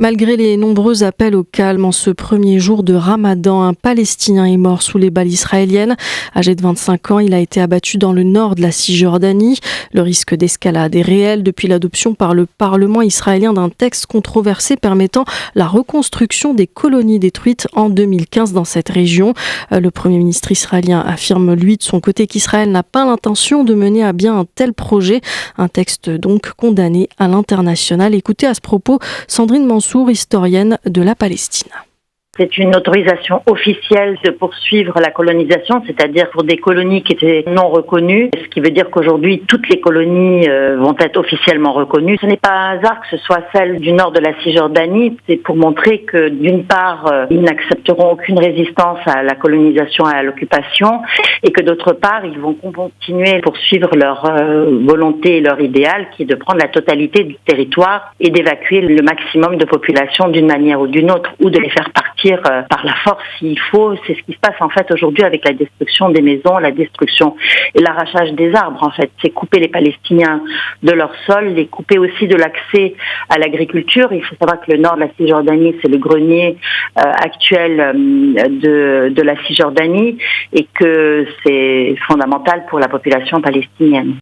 Malgré les nombreux appels au calme en ce premier jour de Ramadan, un Palestinien est mort sous les balles israéliennes. Âgé de 25 ans, il a été abattu dans le nord de la Cisjordanie. Le risque d'escalade est réel depuis l'adoption par le Parlement israélien d'un texte controversé permettant la reconstruction des colonies détruites en 2015 dans cette région. Le Premier ministre israélien affirme, lui, de son côté, qu'Israël n'a pas l'intention de mener à bien un tel projet. Un texte donc condamné à l'international. Écoutez à ce propos Sandrine Mansour, historienne de la Palestine. C'est une autorisation officielle de poursuivre la colonisation, c'est-à-dire pour des colonies qui étaient non reconnues, ce qui veut dire qu'aujourd'hui toutes les colonies vont être officiellement reconnues. Ce n'est pas un hasard que ce soit celle du nord de la Cisjordanie, c'est pour montrer que d'une part ils n'accepteront aucune résistance à la colonisation et à l'occupation, et que d'autre part ils vont continuer à poursuivre leur volonté et leur idéal qui est de prendre la totalité du territoire et d'évacuer le maximum de population d'une manière ou d'une autre, ou de les faire partir par la force s'il faut. C'est ce qui se passe en fait aujourd'hui avec la destruction des maisons, la destruction et l'arrachage des arbres en fait. C'est couper les Palestiniens de leur sol, les couper aussi de l'accès à l'agriculture. Il faut savoir que le nord de la Cisjordanie, c'est le grenier actuel de la Cisjordanie et que c'est fondamental pour la population palestinienne.